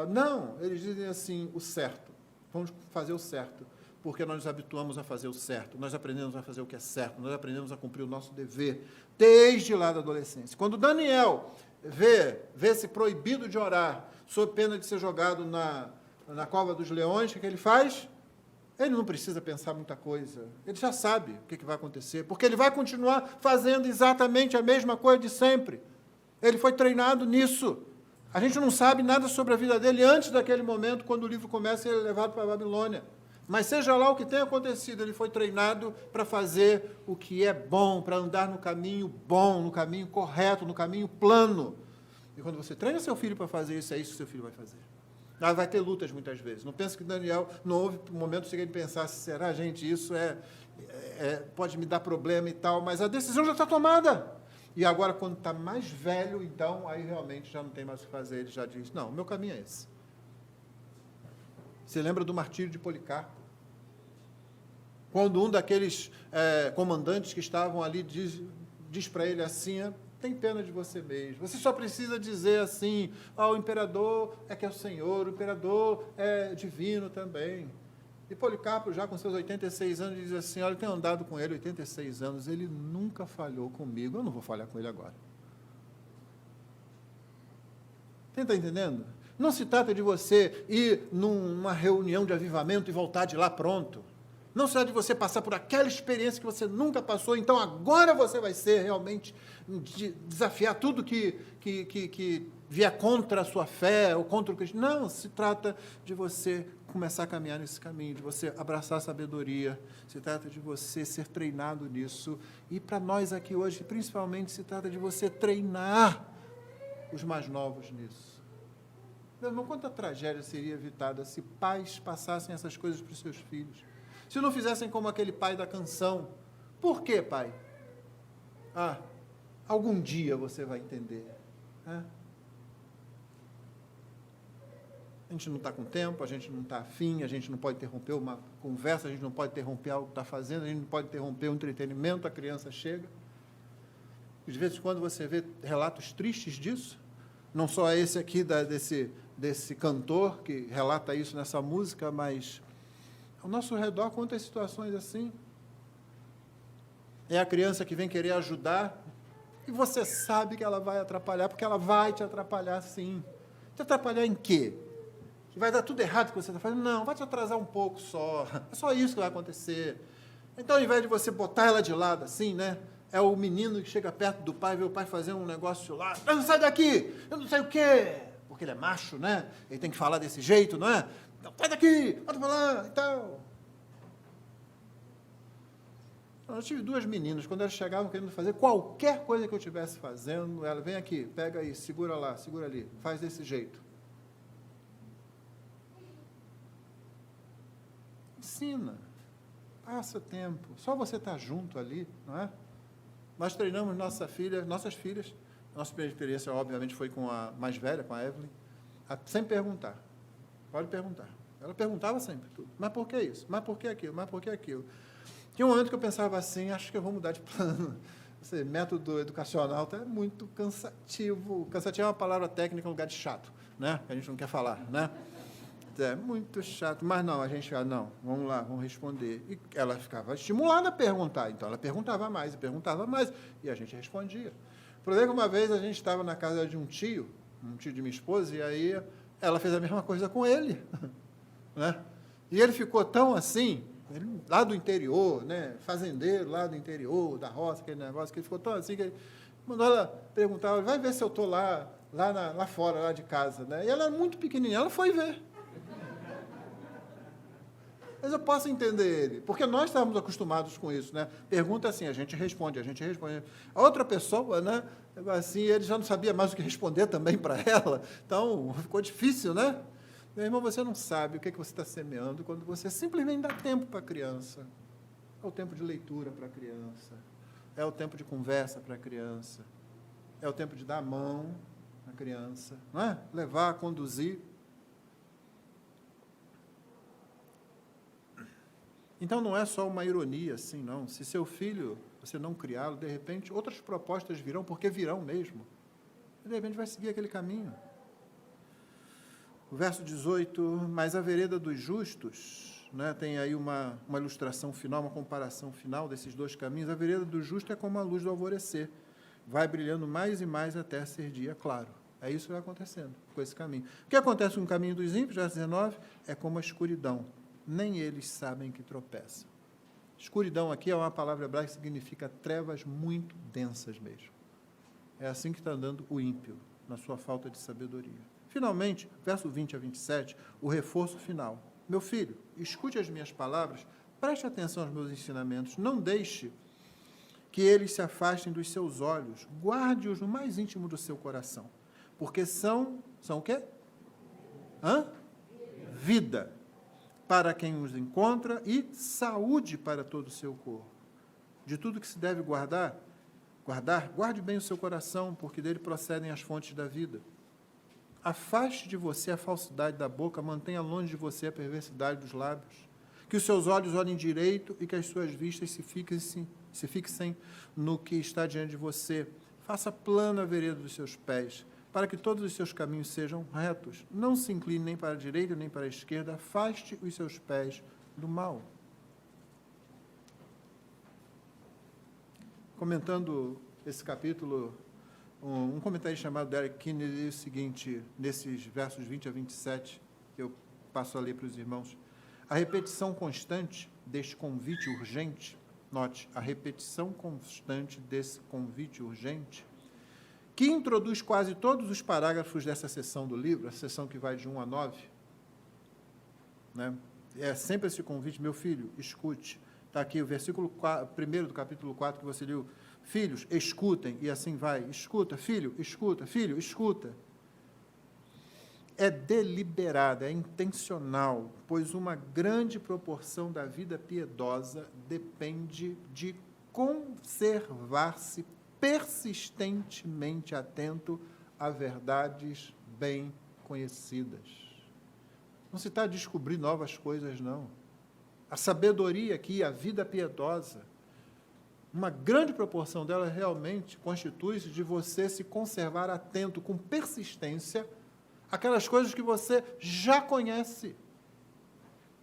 Não, eles dizem assim, o certo. Vamos fazer o certo, porque nós nos habituamos a fazer o certo. Nós aprendemos a fazer o que é certo, nós aprendemos a cumprir o nosso dever, desde lá da adolescência. Quando Daniel vê-se proibido de orar, sob pena de ser jogado na cova dos leões, o que ele faz? Ele não precisa pensar muita coisa, ele já sabe o que vai acontecer, porque ele vai continuar fazendo exatamente a mesma coisa de sempre. Ele foi treinado nisso. A gente não sabe nada sobre a vida dele antes daquele momento, quando o livro começa e ele é levado para a Babilônia. Mas seja lá o que tenha acontecido, ele foi treinado para fazer o que é bom, para andar no caminho bom, no caminho correto, no caminho plano. E quando você treina seu filho para fazer isso, é isso que seu filho vai fazer. Vai ter lutas muitas vezes. Não penso que Daniel, não houve momento que ele pensasse, será, gente, isso pode me dar problema e tal, mas a decisão já está tomada. E agora, quando está mais velho, então, aí realmente já não tem mais o que fazer, ele já diz, não, o meu caminho é esse. Você lembra do martírio de Policarpo? Quando um daqueles comandantes que estavam ali diz para ele assim, tem pena de você mesmo, você só precisa dizer assim, o imperador é o Senhor, o imperador é divino também. E Policarpo, já com seus 86 anos, diz assim, olha, eu tenho andado com ele 86 anos, ele nunca falhou comigo, eu não vou falhar com ele agora. Você está entendendo? Não se trata de você ir numa reunião de avivamento e voltar de lá pronto. Não se trata de você passar por aquela experiência que você nunca passou, então agora você vai ser realmente desafiar tudo que vier contra a sua fé ou contra o Cristo. Não, se trata de você começar a caminhar nesse caminho, de você abraçar a sabedoria, se trata de você ser treinado nisso. E para nós aqui hoje, principalmente, se trata de você treinar os mais novos nisso. Meu irmão, quanta tragédia seria evitada se pais passassem essas coisas para os seus filhos? Se não fizessem como aquele pai da canção. Por quê, pai? Algum dia você vai entender. A gente não está com tempo, a gente não está afim, a gente não pode interromper uma conversa, a gente não pode interromper algo que está fazendo, a gente não pode interromper um entretenimento, a criança chega. De vez em quando você vê relatos tristes disso, não só esse aqui desse cantor que relata isso nessa música, mas ao nosso redor, quantas situações assim. É a criança que vem querer ajudar e você sabe que ela vai atrapalhar, porque ela vai te atrapalhar sim. Te atrapalhar em quê? Que vai dar tudo errado que você está fazendo? Não, vai te atrasar um pouco só. É só isso que vai acontecer. Então, ao invés de você botar ela de lado assim, né? É o menino que chega perto do pai, vê o pai fazendo um negócio lá. Eu não saio daqui, eu não sei o quê. Porque ele é macho, né? Ele tem que falar desse jeito, não é? Então, sai daqui, volta para lá e tal. Eu tive duas meninas, quando elas chegavam querendo fazer qualquer coisa que eu estivesse fazendo, ela vem aqui, pega aí, segura lá, segura ali, faz desse jeito. Ensina, passa tempo, só você estar junto ali, não é? Nós treinamos nossas filhas, nossa primeira experiência, obviamente, foi com a mais velha, com a Evelyn, sem perguntar, pode perguntar. Ela perguntava sempre tudo, mas por que isso? Mas por que aquilo? Mas por que aquilo? Tinha um momento que eu pensava assim, acho que eu vou mudar de plano. Esse método educacional está muito cansativo. Cansativo é uma palavra técnica no lugar de chato, né? Que a gente não quer falar, né? É muito chato. Mas não, a gente, não, vamos lá, vamos responder. E ela ficava estimulada a perguntar. Então, ela perguntava mais, e a gente respondia. O problema é que uma vez a gente estava na casa de um tio de minha esposa, e aí ela fez a mesma coisa com ele, né? E ele ficou tão assim, lá do interior, né, fazendeiro lá do interior, da roça, aquele negócio, que ele ficou tão assim, que ele mandou ela perguntar, vai ver se eu estou lá fora, lá de casa, né? E ela era muito pequenininha, ela foi ver. Mas eu posso entender ele, porque nós estávamos acostumados com isso, né? Pergunta assim, a gente responde. A outra pessoa, né, assim, ele já não sabia mais o que responder também para ela, então ficou difícil, né? Meu irmão, você não sabe o que você está semeando quando você simplesmente dá tempo para a criança. É o tempo de leitura para a criança, é o tempo de conversa para a criança, é o tempo de dar a mão à criança, não é? Levar, conduzir. Então, não é só uma ironia, assim, não. Se seu filho, você não criá-lo, de repente, outras propostas virão, porque virão mesmo. E, de repente, vai seguir aquele caminho. O verso 18, mas a vereda dos justos, né, tem aí uma ilustração final, uma comparação final desses dois caminhos. A vereda do justo é como a luz do alvorecer, vai brilhando mais e mais até ser dia claro. É isso que vai acontecendo com esse caminho. O que acontece com o caminho dos ímpios, verso 19, é como a escuridão. Nem eles sabem que tropeçam. Escuridão aqui é uma palavra hebraica que significa trevas muito densas mesmo. É assim que está andando o ímpio, na sua falta de sabedoria. Finalmente, verso 20 a 27, o reforço final. Meu filho, escute as minhas palavras, preste atenção aos meus ensinamentos, não deixe que eles se afastem dos seus olhos, guarde-os no mais íntimo do seu coração, porque são o quê? vida para quem os encontra e saúde para todo o seu corpo. De tudo que se deve guardar, guarde bem o seu coração, porque dele procedem as fontes da vida. Afaste de você a falsidade da boca, mantenha longe de você a perversidade dos lábios. Que os seus olhos olhem direito e que as suas vistas se fixem no que está diante de você. Faça plana a vereda dos seus pés, para que todos os seus caminhos sejam retos. Não se incline nem para a direita nem para a esquerda, afaste os seus pés do mal. Comentando esse capítulo, um comentarista chamado Derek Kennedy diz o seguinte, nesses versos 20 a 27, que eu passo a ler para os irmãos: a repetição constante deste convite urgente, note, a repetição constante desse convite urgente, que introduz quase todos os parágrafos dessa seção do livro, a seção que vai de 1 a 9, né? É sempre esse convite: meu filho, escute. Está aqui o versículo 1 do capítulo 4 que você leu. Filhos, escutem, e assim vai. Escuta, filho, escuta. É deliberada, é intencional, pois uma grande proporção da vida piedosa depende de conservar-se persistentemente atento a verdades bem conhecidas. Não se está a descobrir novas coisas, não. A sabedoria aqui, a vida piedosa, uma grande proporção dela realmente constitui-se de você se conservar atento com persistência àquelas coisas que você já conhece.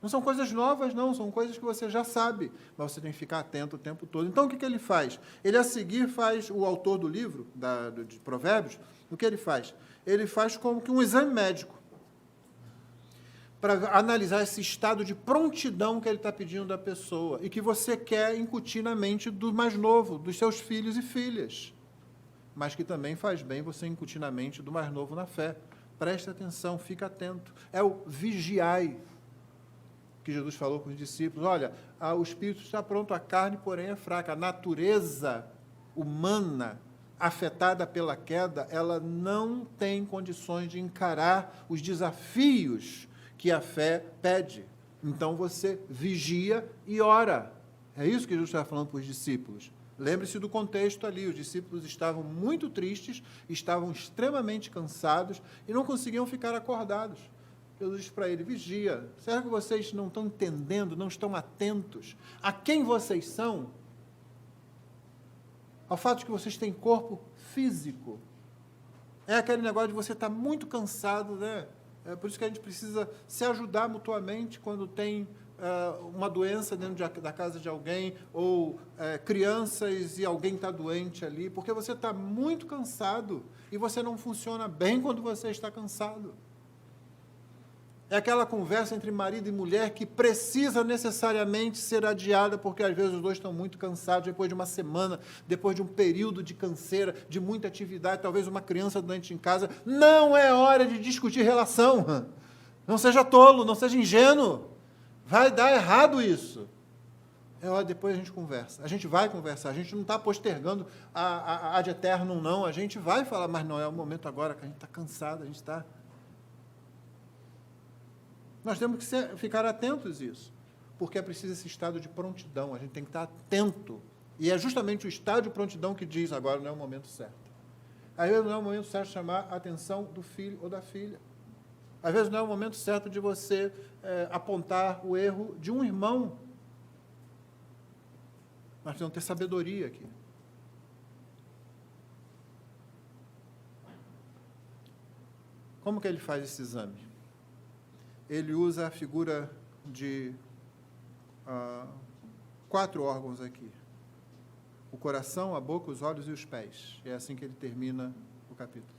Não são coisas novas, não, são coisas que você já sabe, mas você tem que ficar atento o tempo todo. Então, o que ele faz? Ele, a seguir, faz, o autor do livro, de Provérbios, o que ele faz? Ele faz como que um exame médico, para analisar esse estado de prontidão que ele está pedindo da pessoa e que você quer incutir na mente do mais novo, dos seus filhos e filhas, mas que também faz bem você incutir na mente do mais novo na fé. Preste atenção, fica atento. É o vigiai que Jesus falou com os discípulos. Olha, o espírito está pronto, a carne, porém, é fraca. A natureza humana afetada pela queda, ela não tem condições de encarar os desafios que a fé pede. Então você vigia e ora. É isso que Jesus estava falando para os discípulos. Lembre-se do contexto ali, os discípulos estavam muito tristes, estavam extremamente cansados e não conseguiam ficar acordados. Jesus disse para ele: vigia. Será que vocês não estão entendendo, não estão atentos a quem vocês são? Ao fato de que vocês têm corpo físico. É aquele negócio de você estar muito cansado, né? É por isso que a gente precisa se ajudar mutuamente quando tem uma doença dentro da casa de alguém, ou crianças e alguém está doente ali, porque você está muito cansado e você não funciona bem quando você está cansado. É aquela conversa entre marido e mulher que precisa necessariamente ser adiada, porque às vezes os dois estão muito cansados, depois de uma semana, depois de um período de canseira, de muita atividade, talvez uma criança doente em casa. Não é hora de discutir relação. Não seja tolo, não seja ingênuo. Vai dar errado isso. É hora, depois a gente conversa. A gente vai conversar, a gente não está postergando a ad eternum, não. A gente vai falar, mas não é o momento agora, que a gente está cansado, a gente está... Nós temos que ficar atentos a isso, porque é preciso esse estado de prontidão, a gente tem que estar atento. E é justamente o estado de prontidão que diz: agora não é o momento certo. Às vezes não é o momento certo de chamar a atenção do filho ou da filha. Às vezes não é o momento certo de você apontar o erro de um irmão. Nós precisamos ter sabedoria aqui. Como que ele faz esse exame? Ele usa a figura de 4 órgãos aqui: o coração, a boca, os olhos e os pés. É assim que ele termina o capítulo.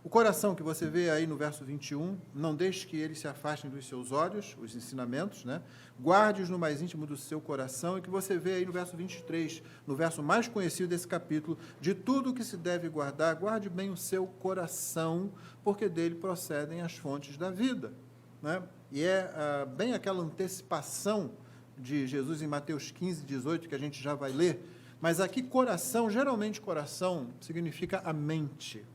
O coração, que você vê aí no verso 21, não deixe que eles se afastem dos seus olhos, os ensinamentos, né? Guarde-os no mais íntimo do seu coração, e que você vê aí no verso 23, no verso mais conhecido desse capítulo: de tudo o que se deve guardar, guarde bem o seu coração, porque dele procedem as fontes da vida, né? E é bem aquela antecipação de Jesus em Mateus 15, 18, que a gente já vai ler, mas aqui coração, geralmente coração significa a mente.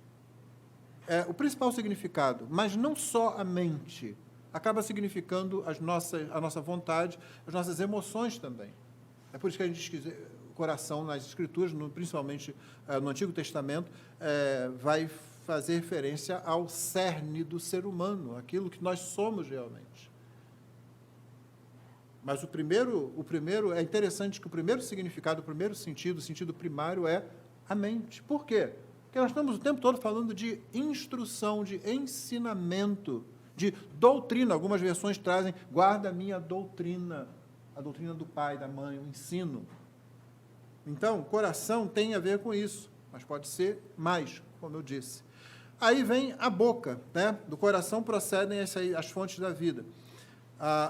o principal significado, mas não só a mente, acaba significando a nossa vontade, as nossas emoções também. É por isso que a gente diz que o coração, nas Escrituras, principalmente no Antigo Testamento, vai fazer referência ao cerne do ser humano, aquilo que nós somos realmente. Mas o primeiro é interessante que o primeiro significado, o primeiro sentido, o sentido primário é a mente. Por quê? Porque nós estamos o tempo todo falando de instrução, de ensinamento, de doutrina. Algumas versões trazem, guarda a minha doutrina, a doutrina do pai, da mãe, o ensino. Então, coração tem a ver com isso, mas pode ser mais, como eu disse. Aí vem a boca, né? Do coração procedem as fontes da vida.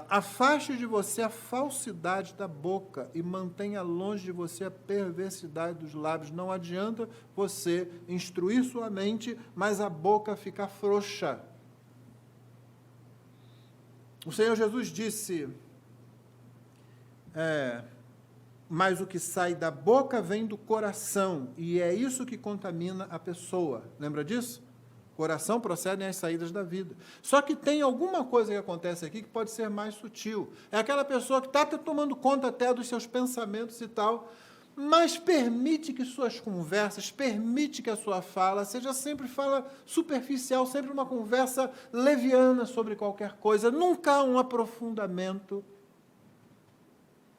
Afaste de você a falsidade da boca e mantenha longe de você a perversidade dos lábios. Não adianta você instruir sua mente, mas a boca ficar frouxa. O Senhor Jesus disse, mas o que sai da boca vem do coração, e é isso que contamina a pessoa. Lembra disso? Coração procedem as saídas da vida. Só que tem alguma coisa que acontece aqui que pode ser mais sutil. É aquela pessoa que está tomando conta até dos seus pensamentos e tal, mas permite que suas conversas, permite que a sua fala seja sempre fala superficial, sempre uma conversa leviana sobre qualquer coisa. Nunca há um aprofundamento.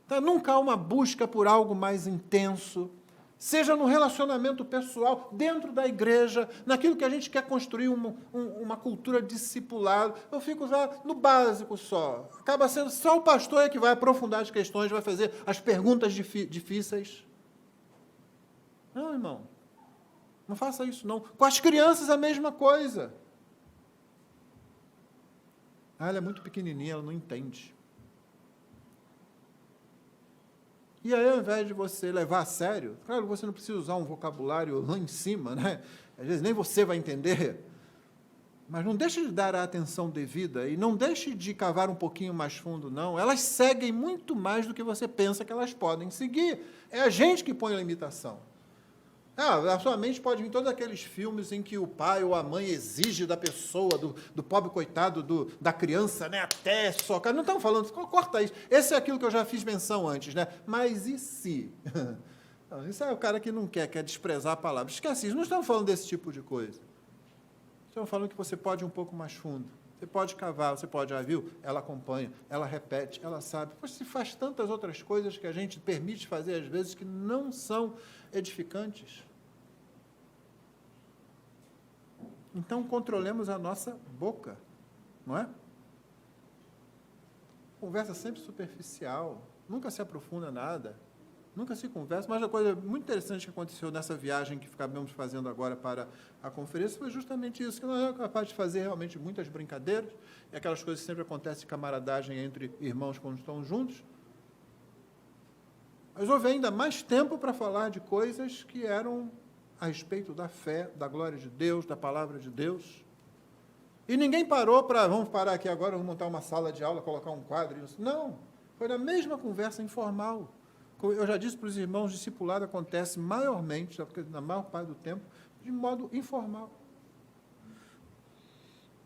Tá? Nunca há uma busca por algo mais intenso. Seja no relacionamento pessoal, dentro da igreja, naquilo que a gente quer construir uma cultura discipulada. Eu fico já no básico só. Acaba sendo só o pastor que vai aprofundar as questões, vai fazer as perguntas difíceis. Não, irmão, não faça isso, não. Com as crianças, a mesma coisa. Ela é muito pequenininha, ela não entende. E aí, ao invés de você levar a sério, claro, você não precisa usar um vocabulário lá em cima, né? Às vezes nem você vai entender, mas não deixe de dar a atenção devida e não deixe de cavar um pouquinho mais fundo, não. Elas seguem muito mais do que você pensa que elas podem seguir. É a gente que põe a limitação. A sua mente pode vir todos aqueles filmes em que o pai ou a mãe exige da pessoa, do pobre coitado, da criança, né, até socar. Não estamos falando, corta isso. Esse é aquilo que eu já fiz menção antes, né? Mas e se? Não, isso é o cara que não quer desprezar a palavra. Esquece isso, não estamos falando desse tipo de coisa. Estamos falando que você pode ir um pouco mais fundo. Você pode cavar, você pode, já viu? Ela acompanha, ela repete, ela sabe. Pois se faz tantas outras coisas que a gente permite fazer, às vezes, que não são edificantes. Então, controlemos a nossa boca, não é? Conversa sempre superficial, nunca se aprofunda nada, nunca se conversa. Mas a coisa muito interessante que aconteceu nessa viagem que acabamos fazendo agora para a conferência foi justamente isso, que nós somos capazes de fazer realmente muitas brincadeiras, e aquelas coisas que sempre acontecem de camaradagem entre irmãos quando estão juntos. Mas houve ainda mais tempo para falar de coisas que eram a respeito da fé, da glória de Deus, da palavra de Deus. E ninguém parou para, vamos parar aqui agora, vamos montar uma sala de aula, colocar um quadro. Não, foi na mesma conversa informal. Eu já disse para os irmãos, discipulado acontece maiormente, na maior parte do tempo, de modo informal.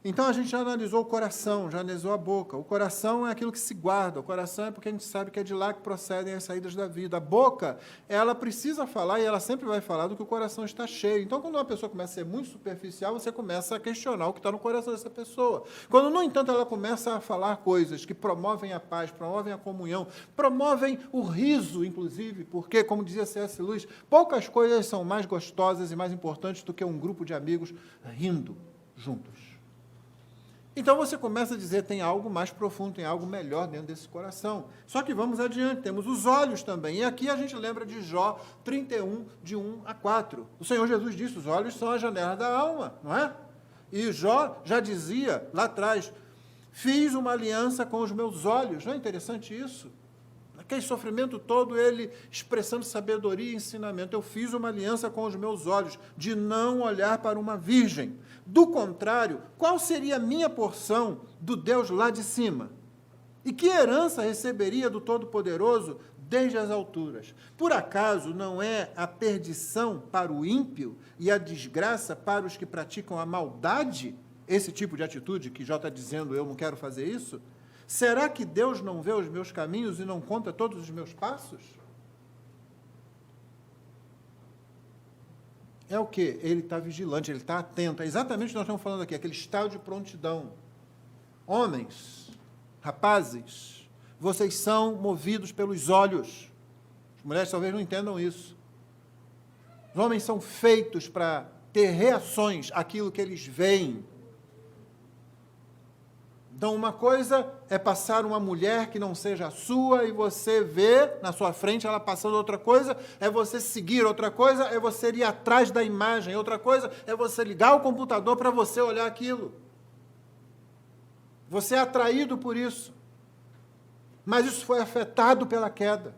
Então, a gente já analisou o coração, já analisou a boca. O coração é aquilo que se guarda, o coração é porque a gente sabe que é de lá que procedem as saídas da vida. A boca, ela precisa falar, e ela sempre vai falar do que o coração está cheio. Então, quando uma pessoa começa a ser muito superficial, você começa a questionar o que está no coração dessa pessoa. Quando, no entanto, ela começa a falar coisas que promovem a paz, promovem a comunhão, promovem o riso, inclusive, porque, como dizia C.S. Lewis, poucas coisas são mais gostosas e mais importantes do que um grupo de amigos rindo juntos. Então, você começa a dizer, tem algo mais profundo, tem algo melhor dentro desse coração. Só que vamos adiante, temos os olhos também. E aqui a gente lembra de Jó 31, de 1 a 4. O Senhor Jesus disse, os olhos são a janela da alma, não é? E Jó já dizia, lá atrás, fiz uma aliança com os meus olhos. Não é interessante isso? Aquele sofrimento todo, ele expressando sabedoria e ensinamento. Eu fiz uma aliança com os meus olhos, de não olhar para uma virgem. Do contrário, qual seria a minha porção do Deus lá de cima? E que herança receberia do Todo-Poderoso? desde as alturas. Por acaso não é a perdição para o ímpio e a desgraça para os que praticam a maldade? Esse tipo de atitude que Jó está dizendo, eu não quero fazer isso? Será que Deus não vê os meus caminhos e não conta todos os meus passos? É o quê? Ele está vigilante, ele está atento. É exatamente o que nós estamos falando aqui, aquele estado de prontidão. Homens, rapazes, vocês são movidos pelos olhos. As mulheres talvez não entendam isso. Os homens são feitos para ter reações àquilo que eles veem. Então, uma coisa é passar uma mulher que não seja a sua e você vê na sua frente ela passando, outra coisa é você seguir, outra coisa é você ir atrás da imagem, outra coisa é você ligar o computador para você olhar aquilo. Você é atraído por isso. Mas isso foi afetado pela queda.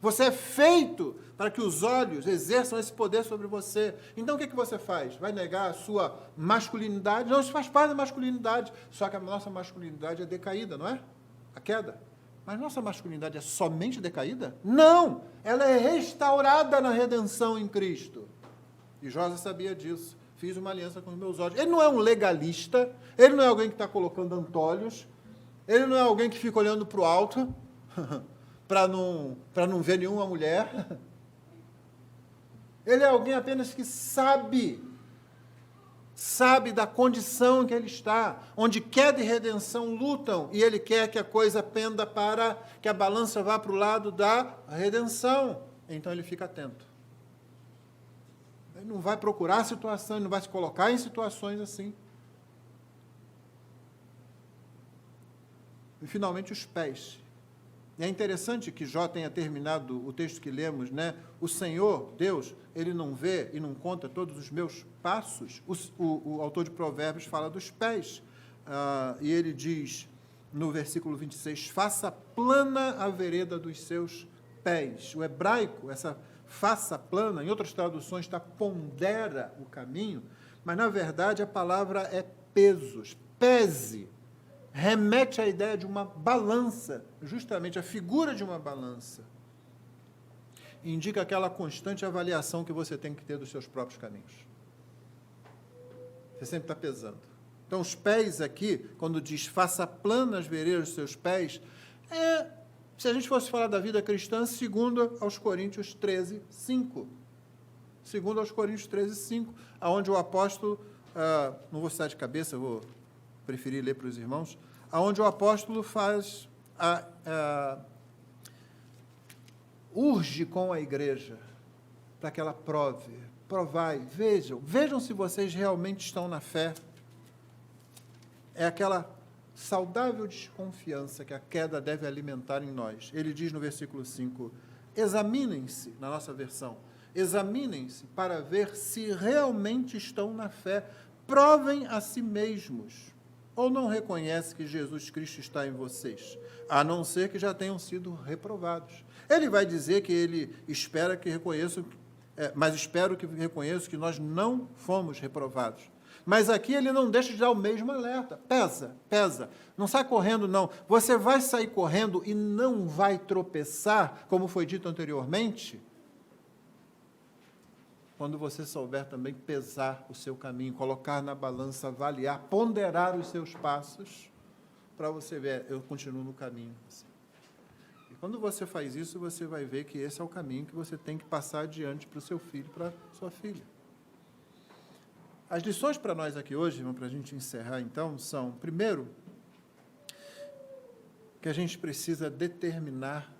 Você é feito para que os olhos exerçam esse poder sobre você. Então, o que você faz? Vai negar a sua masculinidade? Não, isso faz parte da masculinidade. Só que a nossa masculinidade é decaída, não é? A queda. Mas nossa masculinidade é somente decaída? Não! Ela é restaurada na redenção em Cristo. E Jó sabia disso. Fiz uma aliança com os meus olhos. Ele não é um legalista, ele não é alguém que está colocando antolhos, ele não é alguém que fica olhando para o alto para não ver nenhuma mulher. Ele é alguém apenas que sabe da condição em que ele está, onde queda e redenção lutam, e ele quer que a coisa penda para que a balança vá para o lado da redenção. Então ele fica atento. Ele não vai procurar situação, ele não vai se colocar em situações assim. E, finalmente, os pés. E é interessante que Jó tenha terminado o texto que lemos, né? O Senhor, Deus, ele não vê e não conta todos os meus passos. O autor de Provérbios fala dos pés. E ele diz, no versículo 26, faça plana a vereda dos seus pés. O hebraico, essa faça plana, em outras traduções está pondera o caminho, mas, na verdade, a palavra é pesos, pese. Remete à ideia de uma balança, justamente a figura de uma balança. Indica aquela constante avaliação que você tem que ter dos seus próprios caminhos. Você sempre está pesando. Então, os pés aqui, quando diz faça planas as veredas dos seus pés, se a gente fosse falar da vida cristã, segundo aos Coríntios 13, 5. Segundo aos Coríntios 13, 5, onde o apóstolo, não vou citar de cabeça, vou preferir ler para os irmãos, onde o apóstolo faz urge com a igreja para que ela provai, vejam se vocês realmente estão na fé. É aquela saudável desconfiança que a queda deve alimentar em nós. Ele diz no versículo 5, examinem-se, na nossa versão, examinem-se para ver se realmente estão na fé, provem a si mesmos, ou não reconhece que Jesus Cristo está em vocês, a não ser que já tenham sido reprovados. Ele vai dizer que ele espera que reconheçam, mas espero que reconheçam que nós não fomos reprovados. Mas aqui ele não deixa de dar o mesmo alerta. Pesa. Não sai correndo, não. Você vai sair correndo e não vai tropeçar, como foi dito anteriormente, quando você souber também pesar o seu caminho, colocar na balança, avaliar, ponderar os seus passos, para você ver, eu continuo no caminho. E quando você faz isso, você vai ver que esse é o caminho que você tem que passar adiante para o seu filho, para a sua filha. As lições para nós aqui hoje, para a gente encerrar então, são, primeiro, que a gente precisa determinar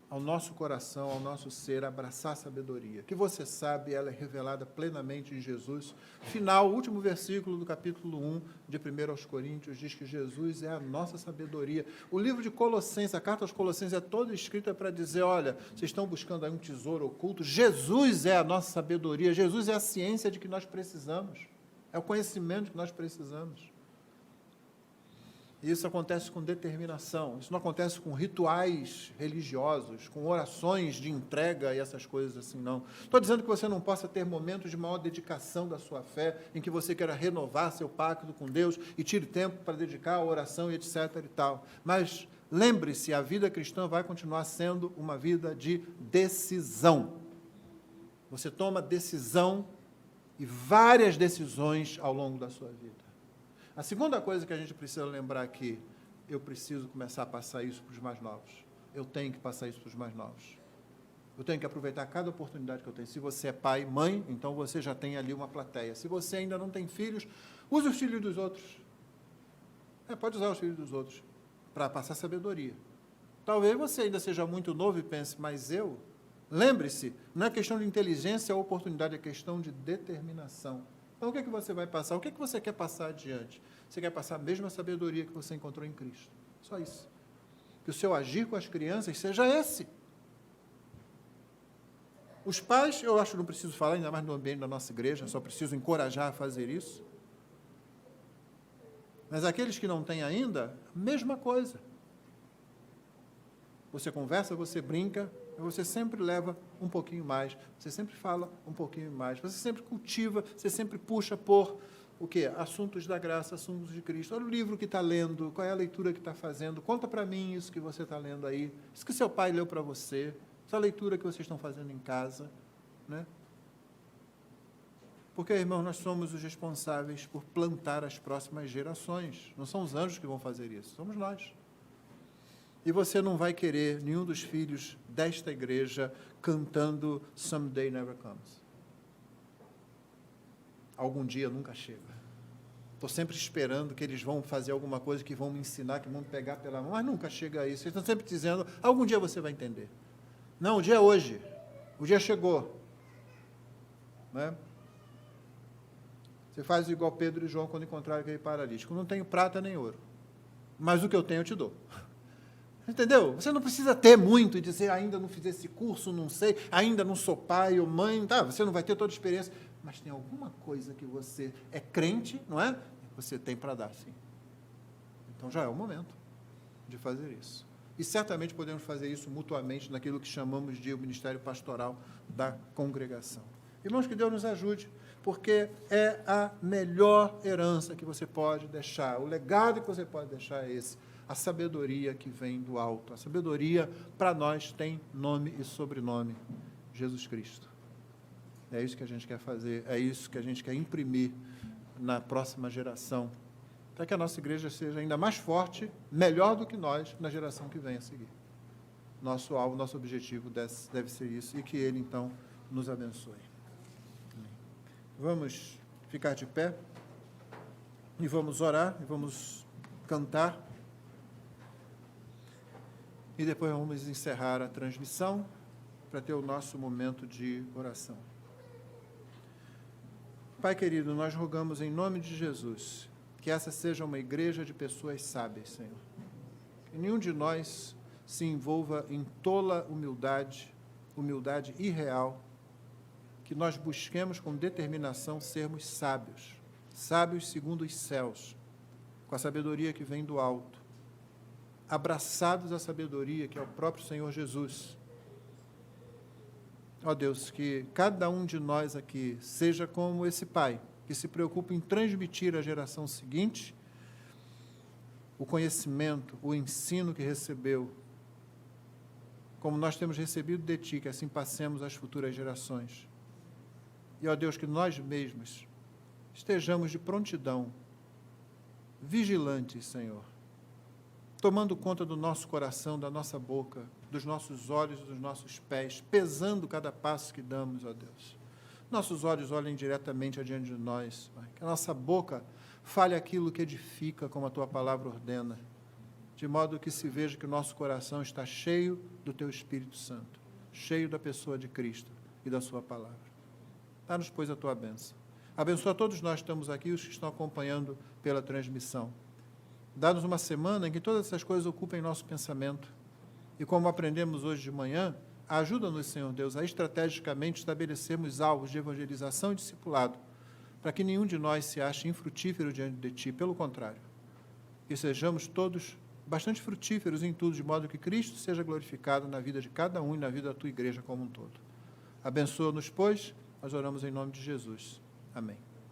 ao nosso coração, ao nosso ser, abraçar a sabedoria, que você sabe, ela é revelada plenamente em Jesus. Final, o último versículo do capítulo 1 de 1 aos Coríntios, diz que Jesus é a nossa sabedoria. O livro de Colossenses, a carta aos Colossenses é toda escrita para dizer, olha, vocês estão buscando aí um tesouro oculto, Jesus é a nossa sabedoria, Jesus é a ciência de que nós precisamos, é o conhecimento que nós precisamos. E isso acontece com determinação, isso não acontece com rituais religiosos, com orações de entrega e essas coisas assim, não. Estou dizendo que você não possa ter momentos de maior dedicação da sua fé, em que você queira renovar seu pacto com Deus e tire tempo para dedicar à oração e etc. e tal. Mas lembre-se, a vida cristã vai continuar sendo uma vida de decisão. Você toma decisão e várias decisões ao longo da sua vida. A segunda coisa que a gente precisa lembrar aqui, eu preciso começar a passar isso para os mais novos. Eu tenho que passar isso para os mais novos. Eu tenho que aproveitar cada oportunidade que eu tenho. Se você é pai, mãe, então você já tem ali uma plateia. Se você ainda não tem filhos, use os filhos dos outros. Pode usar os filhos dos outros para passar sabedoria. Talvez você ainda seja muito novo e pense, mas lembre-se, não é questão de inteligência ou oportunidade, é questão de determinação. Então, o que é que você vai passar? O que é que você quer passar adiante? Você quer passar a mesma sabedoria que você encontrou em Cristo. Só isso. Que o seu agir com as crianças seja esse. Os pais, eu acho que não preciso falar, ainda mais no ambiente da nossa igreja, só preciso encorajar a fazer isso. Mas aqueles que não têm ainda, mesma coisa. Você conversa, você brinca, você sempre leva um pouquinho mais, você sempre fala um pouquinho mais, você sempre cultiva, você sempre puxa por o quê? Assuntos da graça, assuntos de Cristo. Olha o livro que está lendo, qual é a leitura que está fazendo, conta para mim isso que você está lendo aí, isso que seu pai leu para você, essa leitura que vocês estão fazendo em casa, né? Porque, irmãos, nós somos os responsáveis por plantar as próximas gerações. Não são os anjos que vão fazer isso, somos nós. E você não vai querer nenhum dos filhos desta igreja cantando Someday Never Comes. Algum dia nunca chega. Estou sempre esperando que eles vão fazer alguma coisa, que vão me ensinar, que vão me pegar pela mão, mas nunca chega a isso. Eles estão sempre dizendo, algum dia você vai entender. Não, o dia é hoje. O dia chegou. Né? Você faz igual Pedro e João quando encontraram aquele paralítico. Não tenho prata nem ouro, mas o que eu tenho eu te dou. Entendeu? Você não precisa ter muito e dizer, ainda não fiz esse curso, não sei, ainda não sou pai ou mãe, tá? Você não vai ter toda a experiência, mas tem alguma coisa que você é crente, não é? Você tem para dar, sim. Então já é o momento de fazer isso. E certamente podemos fazer isso mutuamente naquilo que chamamos de o ministério pastoral da congregação. Irmãos, que Deus nos ajude, porque é a melhor herança que você pode deixar, o legado que você pode deixar é esse, a sabedoria que vem do alto. A sabedoria, para nós, tem nome e sobrenome, Jesus Cristo. É isso que a gente quer fazer, é isso que a gente quer imprimir na próxima geração, para que a nossa igreja seja ainda mais forte, melhor do que nós, na geração que vem a seguir. Nosso alvo, nosso objetivo deve ser isso, e que Ele, então, nos abençoe. Vamos ficar de pé, e vamos orar, e vamos cantar, e depois vamos encerrar a transmissão, para ter o nosso momento de oração. Pai querido, nós rogamos em nome de Jesus, que essa seja uma igreja de pessoas sábias, Senhor. Que nenhum de nós se envolva em tola humildade irreal, que nós busquemos com determinação sermos sábios, sábios segundo os céus, com a sabedoria que vem do alto, abraçados à sabedoria que é o próprio Senhor Jesus. Ó Deus, que cada um de nós aqui seja como esse pai, que se preocupa em transmitir à geração seguinte o conhecimento, o ensino que recebeu, como nós temos recebido de Ti, que assim passemos às futuras gerações. E, ó Deus, que nós mesmos estejamos de prontidão, vigilantes, Senhor, tomando conta do nosso coração, da nossa boca, dos nossos olhos, dos nossos pés, pesando cada passo que damos, ó Deus. Nossos olhos olhem diretamente adiante de nós, Pai. Que a nossa boca fale aquilo que edifica, como a Tua palavra ordena, de modo que se veja que o nosso coração está cheio do Teu Espírito Santo, cheio da pessoa de Cristo e da Sua palavra. Dá-nos, pois, a Tua bênção. Abençoa todos nós que estamos aqui, os que estão acompanhando pela transmissão. Dá-nos uma semana em que todas essas coisas ocupem nosso pensamento. E como aprendemos hoje de manhã, ajuda-nos, Senhor Deus, a estrategicamente estabelecermos alvos de evangelização e discipulado, para que nenhum de nós se ache infrutífero diante de Ti, pelo contrário, que sejamos todos bastante frutíferos em tudo, de modo que Cristo seja glorificado na vida de cada um e na vida da Tua igreja como um todo. Abençoa-nos, pois, nós oramos em nome de Jesus. Amém.